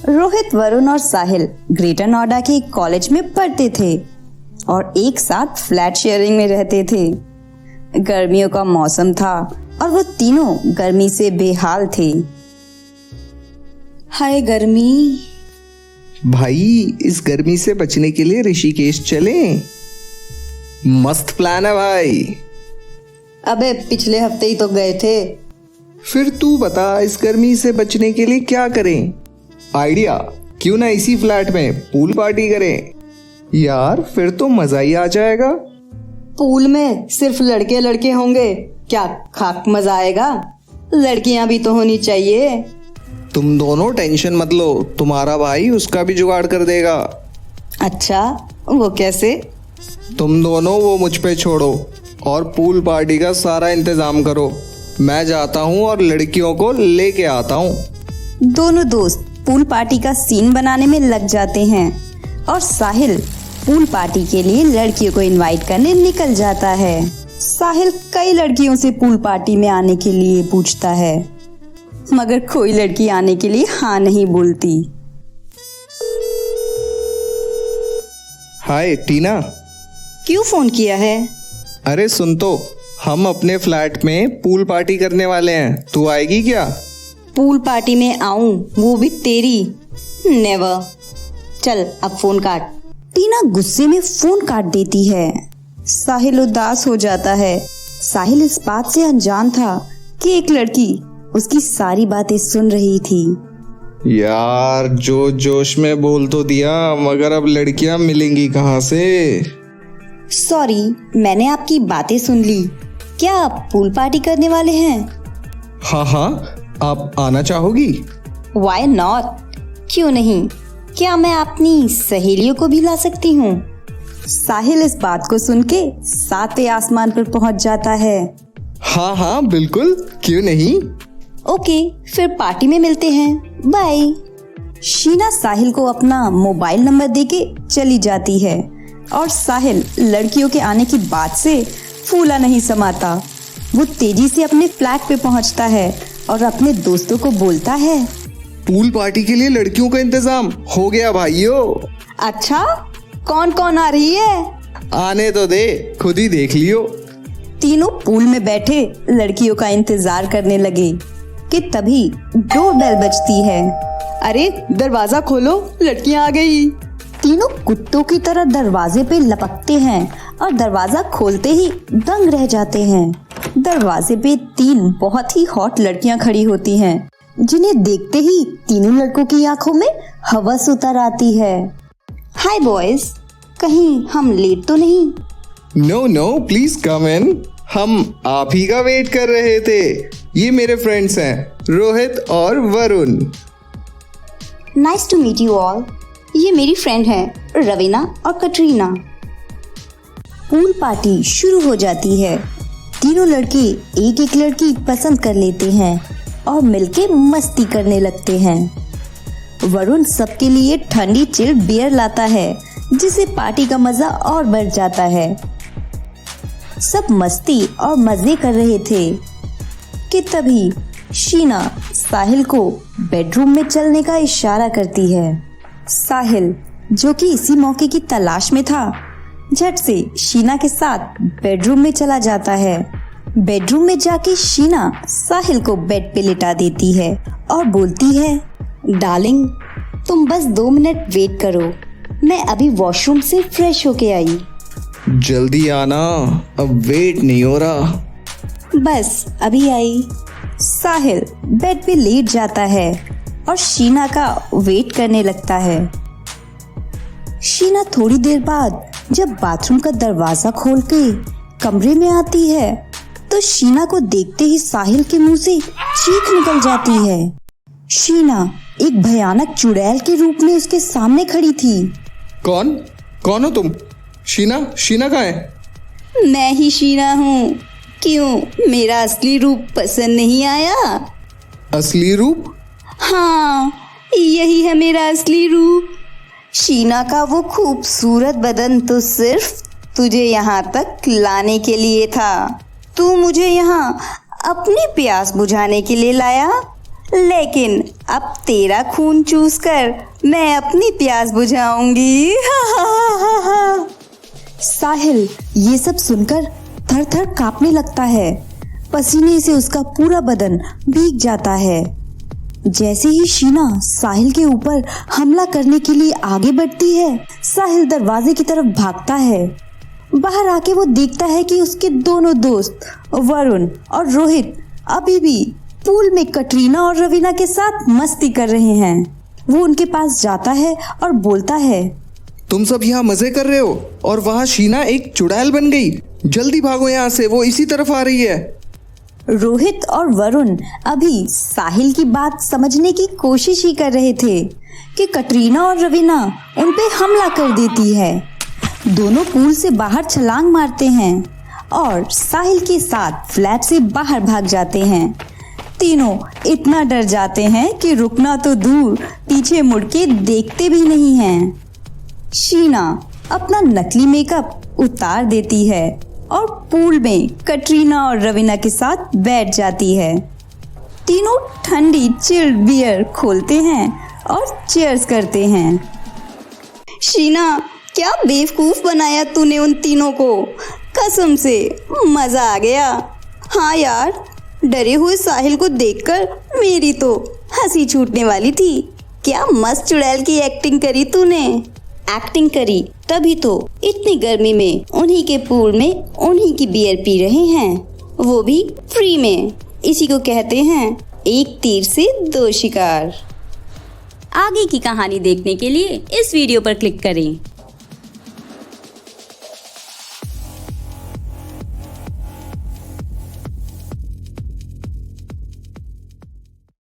रोहित, वरुण और साहिल ग्रेटर नोएडा के एक कॉलेज में पढ़ते थे और एक साथ फ्लैट शेयरिंग में रहते थे। गर्मियों का मौसम था और वो तीनों गर्मी से बेहाल थे। हाय गर्मी। भाई, इस गर्मी से बचने के लिए ऋषिकेश चलें। मस्त प्लान है भाई। अबे पिछले हफ्ते ही तो गए थे। फिर तू बता, इस गर्मी से बचने के लिए क्या करें? आइडिया, क्यों ना इसी फ्लैट में पूल पार्टी करें? यार फिर तो मजा ही आ जाएगा। पूल में सिर्फ लड़के लड़के होंगे, क्या खाक मजा आएगा? लड़कियां भी तो होनी चाहिए। तुम दोनों टेंशन मत लो, तुम्हारा भाई उसका भी जुगाड़ कर देगा। अच्छा, वो कैसे? तुम दोनों वो मुझ पे छोड़ो और पूल पार्टी का सारा इंतजाम करो। मैं जाता हूँ और लड़कियों को लेके आता हूँ। दोनों दोस्त पूल पार्टी का सीन बनाने में लग जाते हैं और साहिल पूल पार्टी के लिए लड़कियों को इनवाइट करने निकल जाता है। साहिल कई लड़कियों से पूल पार्टी में आने के लिए पूछता है, मगर कोई लड़की आने के लिए हाँ नहीं बोलती। हाय टीना। क्यों फोन किया है? अरे सुन तो, हम अपने फ्लैट में पूल पार्टी करने वाले हैं, तू आएगी क्या? पूल पार्टी में आऊं, वो भी तेरी? नेवर। चल अब फोन काट। टीना गुस्से में फोन काट देती है। साहिल उदास हो जाता है। साहिल इस बात से अनजान था कि एक लड़की उसकी सारी बातें सुन रही थी। यार जो जोश में बोल तो दिया, मगर अब लड़कियां मिलेंगी कहाँ से? सॉरी, मैंने आपकी बातें सुन ली। क्या आप पूल पार्टी करने वाले हैं? हाँ, आप आना चाहोगी? वाई नॉट, क्यों नहीं? क्या मैं अपनी सहेलियों को भी ला सकती हूँ? साहिल इस बात को सुन के सातवें आसमान पर पहुँच जाता है। हाँ बिल्कुल, क्यों नहीं। ओके, फिर पार्टी में मिलते हैं, बाय। शीना साहिल को अपना मोबाइल नंबर देके चली जाती है और साहिल लड़कियों के आने की बात से फूला नहीं समाता। वो तेजी से अपने फ्लैट पे पहुंचता है और अपने दोस्तों को बोलता है, पूल पार्टी के लिए लड़कियों का इंतजाम हो गया भाइयों। अच्छा, कौन कौन आ रही है? आने तो दे, खुद ही देख लियो। तीनों पूल में बैठे लड़कियों का इंतजार करने लगे कि तभी डोरबेल बजती है। अरे दरवाजा खोलो, लड़कियां आ गई। तीनों कुत्तों की तरह दरवाजे पे लपकते हैं और दरवाजा खोलते ही दंग रह जाते हैं। दरवाजे पे तीन बहुत ही हॉट लड़कियां खड़ी होती हैं, जिन्हें देखते ही तीनों लड़कों की आंखों में हवस उतर आती है। हाय बॉयज, कहीं हम लेट तो नहीं? नो, प्लीज कम इन। हम आप ही का वेट कर रहे थे। ये मेरे फ्रेंड्स हैं, रोहित और Varun. Nice to meet you all. ये मेरी फ्रेंड है रवीना और कटरीना। पूल पार्टी शुरू हो जाती है। तीनों लड़के एक एक लड़की पसंद कर लेते हैं और मिलके मस्ती करने लगते हैं। वरुण सबके लिए ठंडी चिल बियर लाता है, जिससे पार्टी का मजा और बढ़ जाता है। सब मस्ती और मजे कर रहे थे कि तभी शीना साहिल को बेडरूम में चलने का इशारा करती है। साहिल, जो कि इसी मौके की तलाश में था, झट से शीना के साथ बेडरूम में चला जाता है। बेडरूम में जाके शीना साहिल को बेड पे लिटा देती है और बोलती है, डार्लिंग तुम बस 2 मिनट वेट करो, मैं अभी वॉशरूम से फ्रेश होके आई। जल्दी आना, अब वेट नहीं हो रहा। बस अभी आई। साहिल बेड पे लेट जाता है और शीना का वेट करने लगता है। शीना थोड़ी देर बाद जब बाथरूम का दरवाजा खोल के कमरे में आती है तो शीना को देखते ही साहिल के मुंह से चीख निकल जाती है। शीना एक भयानक चुड़ैल के रूप में उसके सामने खड़ी थी। कौन हो तुम? शीना कहाँ है? मैं ही शीना हूँ। क्यों, मेरा असली रूप पसंद नहीं आया? असली रूप? हाँ, यही है मेरा असली रूप। शीना का वो खूबसूरत बदन तो सिर्फ तुझे यहाँ तक लाने के लिए था। तू मुझे यहाँ अपनी प्यास बुझाने के लिए लाया, लेकिन अब तेरा खून चूस कर मैं अपनी प्यास बुझाऊंगी। साहिल ये सब सुनकर थर थर कांपने लगता है। पसीने से उसका पूरा बदन भीग जाता है। जैसे ही शीना साहिल के ऊपर हमला करने के लिए आगे बढ़ती है, साहिल दरवाजे की तरफ भागता है। बाहर आके वो देखता है कि उसके दोनों दोस्त वरुण और रोहित अभी भी पूल में कटरीना और रवीना के साथ मस्ती कर रहे हैं। वो उनके पास जाता है और बोलता है, तुम सब यहाँ मजे कर रहे हो और वहाँ शीना एक चुड़ैल बन गई। जल्दी भागो यहाँ से, वो इसी तरफ आ रही है। रोहित और वरुण अभी साहिल की बात समझने की कोशिश ही कर रहे थे कि कटरीना और रवीना उन पे हमला कर देती है। दोनों पूल से बाहर छलांग मारते हैं और साहिल के साथ फ्लैट से बाहर भाग जाते हैं। तीनों इतना डर जाते हैं कि रुकना तो दूर, पीछे मुड़ के देखते भी नहीं हैं। शीना अपना नकली मेकअप उतार देती है और पूल में कटरीना और रवीना के साथ बैठ जाती है। तीनों ठंडी चिल्ड बियर खोलते हैं और चीयर्स करते हैं। शीना, क्या बेवकूफ बनाया तूने उन तीनों को, कसम से मजा आ गया। हाँ यार, डरे हुए साहिल को देखकर मेरी तो हंसी छूटने वाली थी। क्या मस्त चुड़ैल की एक्टिंग करी तूने। एक्टिंग करी तभी तो इतनी गर्मी में उन्हीं के पूल में उन्हीं की बियर पी रहे हैं, वो भी फ्री में। इसी को कहते हैं एक तीर से दो शिकार। आगे की कहानी देखने के लिए इस वीडियो पर क्लिक करें।